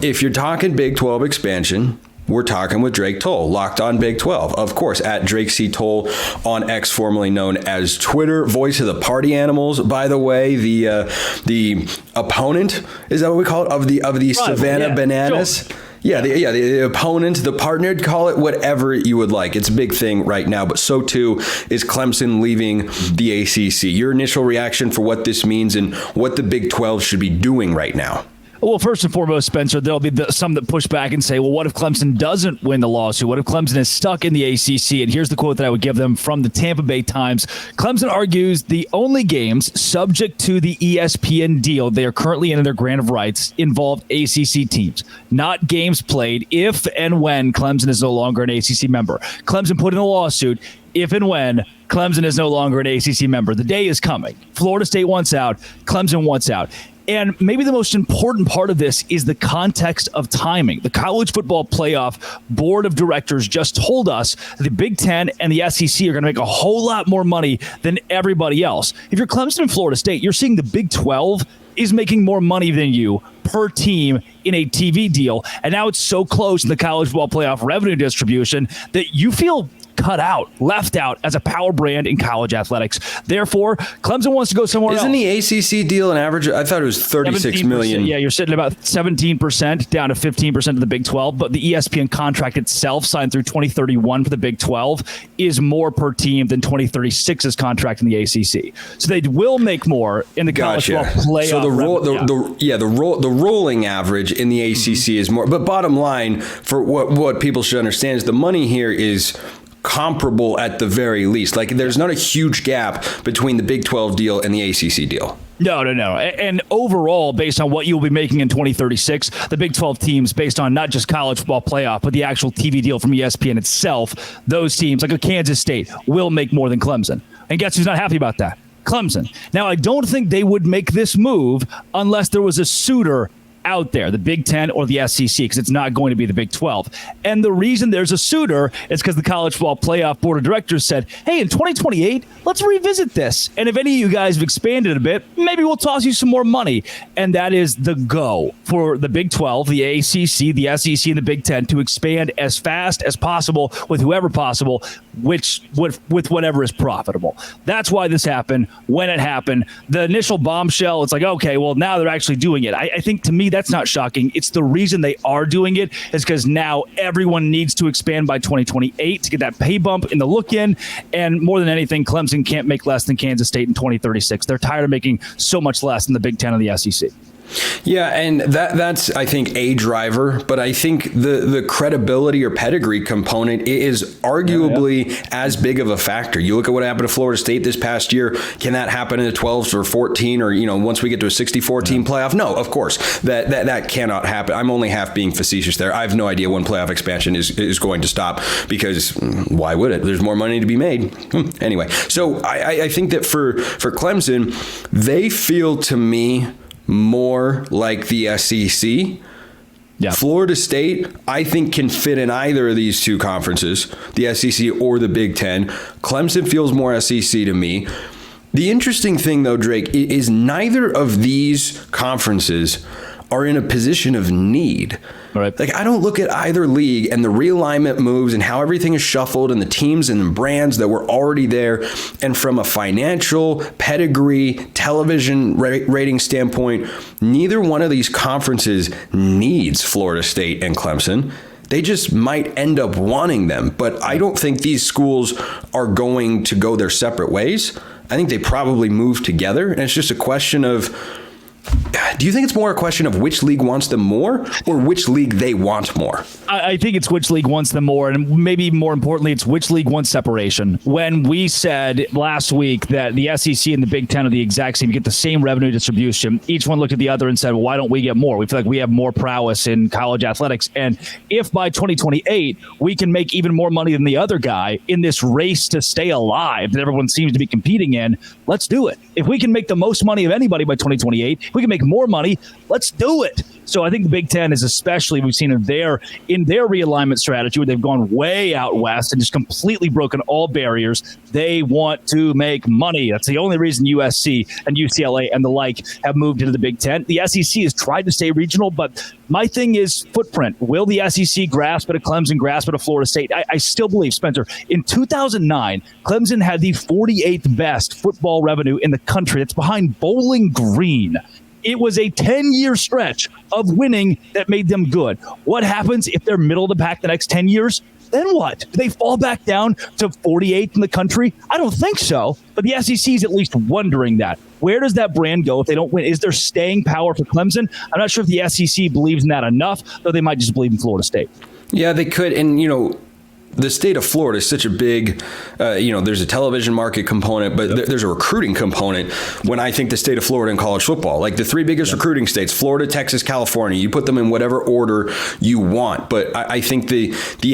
If you're talking Big 12 expansion, we're talking with Drake Toll, Locked On Big 12. Of course, at Drake C. Toll on X, formerly known as Twitter. Voice of the party animals, by the way. The opponent, is that what we call it, of the Savannah Bananas? Sure. Yeah, the opponent, the partner, call it whatever you would like. It's a big thing right now, but so too is Clemson leaving the ACC. Your initial reaction for what this means and what the Big 12 should be doing right now? Well, first and foremost, Spencer, there'll be some that push back and say, well, what if Clemson doesn't win the lawsuit? What if Clemson is stuck in the ACC? And here's the quote that I would give them from the Tampa Bay Times. Clemson argues the only games subject to the ESPN deal they are currently in their grant of rights involve ACC teams, not games played if and when Clemson is no longer an ACC member. Clemson put in a lawsuit if and when Clemson is no longer an ACC member. The day is coming. Florida State wants out. Clemson wants out. And maybe the most important part of this is the context of timing. The College Football Playoff Board of Directors just told us the Big Ten and the SEC are going to make a whole lot more money than everybody else. If you're Clemson and Florida State, you're seeing the Big 12 is making more money than you per team in a TV deal. And now it's so close in the College Football Playoff revenue distribution that you feel cut out, left out as a power brand in college athletics. Therefore, Clemson wants to go somewhere else. Isn't the ACC deal an average? I thought it was 36 million. Yeah, you're sitting about 17% down to 15% of the Big 12, but the ESPN contract itself, signed through 2031 for the Big 12, is more per team than 2036's contract in the ACC. So they will make more in the college football playoff. So the rolling average in the ACC is more. But bottom line, for what people should understand is the money here is comparable at the very least. Like, there's not a huge gap between the Big 12 deal and the ACC deal. No. And overall, based on what you'll be making in 2036, the Big 12 teams, based on not just college football playoff, but the actual TV deal from ESPN itself, those teams, like a Kansas State, will make more than Clemson. And guess who's not happy about that? Clemson. Now, I don't think they would make this move unless there was a suitor out there, the Big Ten or the SEC, because it's not going to be the Big 12. And the reason there's a suitor is because the College Football Playoff Board of Directors said, hey, in 2028, let's revisit this. And if any of you guys have expanded a bit, maybe we'll toss you some more money. And that is the go for the Big 12, the ACC, the SEC, and the Big Ten to expand as fast as possible with whoever possible, with whatever is profitable. That's why this happened, when it happened. The initial bombshell, it's like, okay, well, now they're actually doing it. I think, to me, that's not shocking. It's the reason they are doing it is because now everyone needs to expand by 2028 to get that pay bump in the look-in. And more than anything, Clemson can't make less than Kansas State in 2036. They're tired of making so much less than the Big Ten and the SEC. Yeah, and that's, I think, a driver, but I think the credibility or pedigree component is arguably as big of a factor. You look at what happened to Florida State this past year. Can that happen in the 12s or 14 or, once we get to a 64-team playoff? No, of course, that cannot happen. I'm only half being facetious there. I have no idea when playoff expansion is going to stop, because why would it? There's more money to be made. Anyway, so I think that for Clemson, they feel to me more like the SEC. Yeah. Florida State, I think, can fit in either of these two conferences, the SEC or the Big Ten. Clemson feels more SEC to me. The interesting thing, though, Drake, is neither of these conferences are in a position of need. All right. Like, I don't look at either league and the realignment moves and how everything is shuffled and the teams and the brands that were already there. And from a financial, pedigree, television rating standpoint, neither one of these conferences needs Florida State and Clemson. They just might end up wanting them. But I don't think these schools are going to go their separate ways. I think they probably move together. And it's just a question of, do you think it's more a question of which league wants them more or which league they want more? I think it's which league wants them more, and maybe more importantly, it's which league wants separation. When we said last week that the SEC and the Big Ten are the exact same, you get the same revenue distribution, each one looked at the other and said, well, why don't we get more? We feel like we have more prowess in college athletics. And if by 2028 we can make even more money than the other guy in this race to stay alive that everyone seems to be competing in, let's do it. If we can make the most money of anybody by 2028, if we can make more money. Let's do it. So I think the Big Ten is especially, we've seen in their realignment strategy where they've gone way out west and just completely broken all barriers. They want to make money. That's the only reason USC and UCLA and the like have moved into the Big Ten. The SEC has tried to stay regional, but my thing is footprint. Will the SEC grasp at a Clemson, grasp at a Florida State? I still believe, Spencer, in 2009, Clemson had the 48th best football revenue in the country. That's behind Bowling Green. It was a 10-year stretch of winning that made them good. What happens if they're middle of the pack the next 10 years? Then what? Do they fall back down to 48th in the country? I don't think so. But the SEC is at least wondering that. Where does that brand go if they don't win? Is there staying power for Clemson? I'm not sure if the SEC believes in that enough, though they might just believe in Florida State. Yeah, they could. And, the state of Florida is such a big, there's a television market component, but there's a recruiting component when I think the state of Florida in college football. Like the three biggest recruiting states, Florida, Texas, California, you put them in whatever order you want. But I think the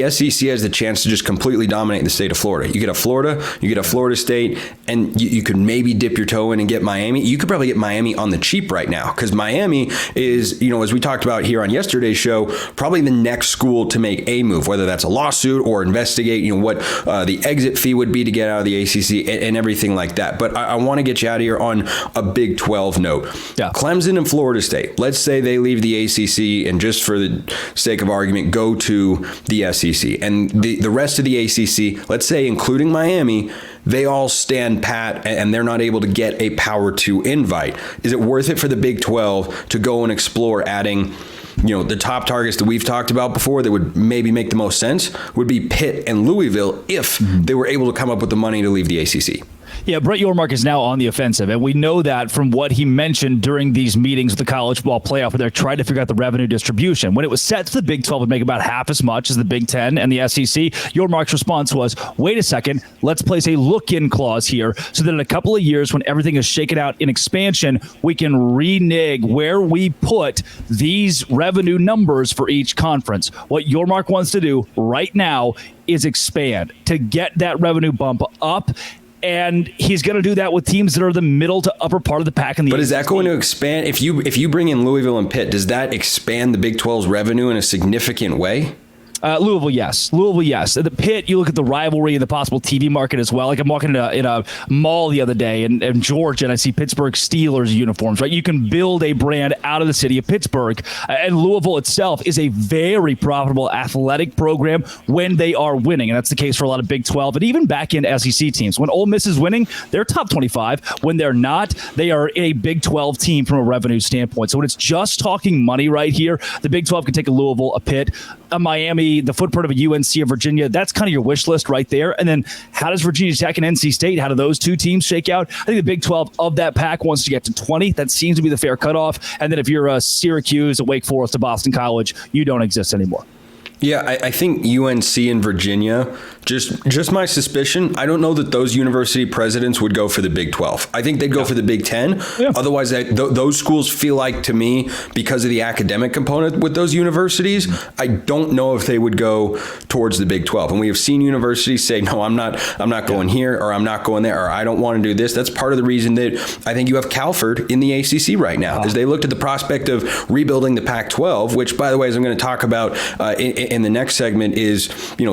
SEC has the chance to just completely dominate the state of Florida. You get a Florida, you get a Florida State, and you could maybe dip your toe in and get Miami. You could probably get Miami on the cheap right now because Miami is, as we talked about here on yesterday's show, probably the next school to make a move, whether that's a lawsuit or investigate, what the exit fee would be to get out of the ACC and everything like that. But I want to get you out of here on a Big 12 note. Yeah. Clemson and Florida State, let's say they leave the ACC and just for the sake of argument, go to the SEC. And the rest of the ACC, let's say including Miami, they all stand pat and they're not able to get a power 2 invite. Is it worth it for the Big 12 to go and explore adding the top targets that we've talked about before that would maybe make the most sense would be Pitt and Louisville if they were able to come up with the money to leave the ACC? Yeah, Brett Yormark is now on the offensive, and we know that from what he mentioned during these meetings with the college football playoff where they're trying to figure out the revenue distribution. When it was set to the Big 12 would make about half as much as the Big 10 and the SEC, Yormark's response was, wait a second, let's place a look-in clause here so that in a couple of years when everything is shaken out in expansion, we can renege where we put these revenue numbers for each conference. What Yormark wants to do right now is expand to get that revenue bump up. And he's going to do that with teams that are the middle to upper part of the pack in the ACC. Is that going to expand? If you bring in Louisville and Pitt, does that expand the Big 12's revenue in a significant way? Louisville, yes. The Pitt, you look at the rivalry and the possible TV market as well. Like I'm walking in a mall the other day in Georgia, and I see Pittsburgh Steelers uniforms, right? You can build a brand out of the city of Pittsburgh. And Louisville itself is a very profitable athletic program when they are winning. And that's the case for a lot of Big 12 and even back-end SEC teams. When Ole Miss is winning, they're top 25. When they're not, they are a Big 12 team from a revenue standpoint. So when it's just talking money right here, the Big 12 can take a Louisville, a Pitt, a Miami, the footprint of a UNC or Virginia. That's kind of your wish list right there. And then how does Virginia Tech and NC State, how do those two teams shake out? I think the Big 12 of that pack wants to get to 20. That seems to be the fair cutoff. And then if you're a Syracuse, a Wake Forest, a Boston College, you don't exist anymore. Yeah, I think UNC and Virginia, just my suspicion, I don't know that those university presidents would go for the Big 12. I think they'd go for the Big 10. Yeah. Otherwise, those schools feel like, to me, because of the academic component with those universities, I don't know if they would go towards the Big 12. And we have seen universities say, no, I'm not going here, or I'm not going there, or I don't want to do this. That's part of the reason that I think you have Calford in the ACC right now, is they looked at the prospect of rebuilding the Pac-12, which, by the way, as I'm going to talk about in the next segment, is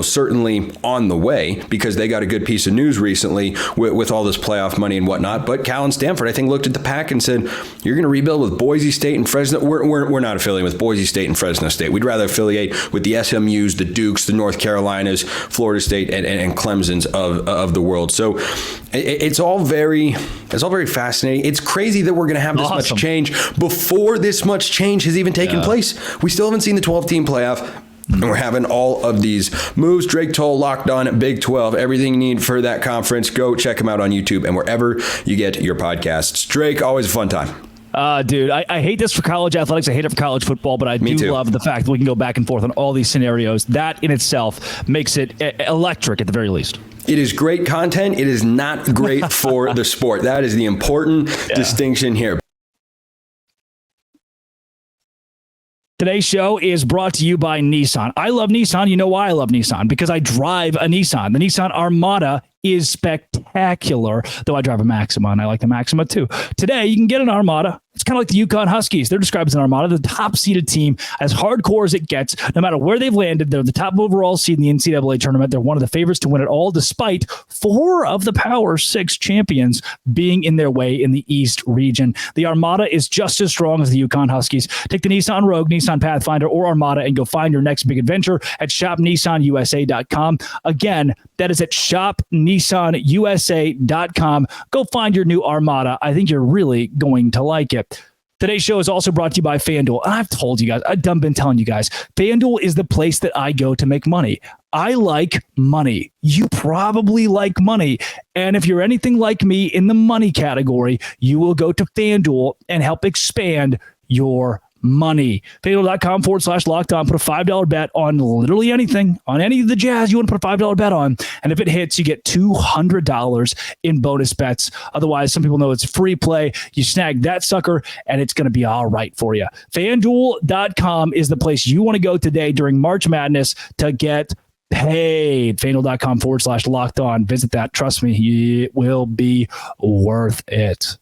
certainly on the way because they got a good piece of news recently with all this playoff money and whatnot. But Cal and Stanford, I think, looked at the pack and said, you're going to rebuild with Boise State and Fresno. We're not affiliated with Boise State and Fresno State. We'd rather affiliate with the SMUs, the Dukes, the North Carolinas, Florida State, and Clemson's of the world. So it's all very fascinating. It's crazy that we're going to have this much change before this much change has even taken place. We still haven't seen the 12-team playoff. And we're having all of these moves. Drake Toll, Locked On at Big 12. Everything you need for that conference. Go check him out on YouTube and wherever you get your podcasts. Drake, always a fun time. Dude, I hate this for college athletics. I hate it for college football, but I do love the fact that we can go back and forth on all these scenarios. That in itself makes it electric at the very least. It is great content. It is not great for the sport. That is the important distinction here. Today's show is brought to you by Nissan. I love Nissan. You know why I love Nissan? Because I drive a Nissan. The Nissan Armada is spectacular, though I drive a Maxima, and I like the Maxima too. Today, you can get an Armada. It's kind of like the UConn Huskies. They're described as an Armada, the top-seeded team, as hardcore as it gets. No matter where they've landed, they're the top overall seed in the NCAA tournament. They're one of the favorites to win it all, despite 4 of the Power 6 champions being in their way in the East region. The Armada is just as strong as the UConn Huskies. Take the Nissan Rogue, Nissan Pathfinder, or Armada and go find your next big adventure at shopnissanusa.com. Again, that is at shopnissanusa.com. Go find your new Armada. I think you're really going to like it. Today's show is also brought to you by FanDuel. And I've told you guys, I've been telling you guys, FanDuel is the place that I go to make money. I like money. You probably like money. And if you're anything like me in the money category, you will go to FanDuel and help expand your money. FanDuel.com/locked on. Put a $5 bet on literally anything, on any of the jazz you want to put a $5 bet on. And if it hits, you get $200 in bonus bets. Otherwise, some people know it's free play. You snag that sucker and it's going to be all right for you. FanDuel.com is the place you want to go today during March Madness to get paid. FanDuel.com/locked on. Visit that. Trust me, it will be worth it.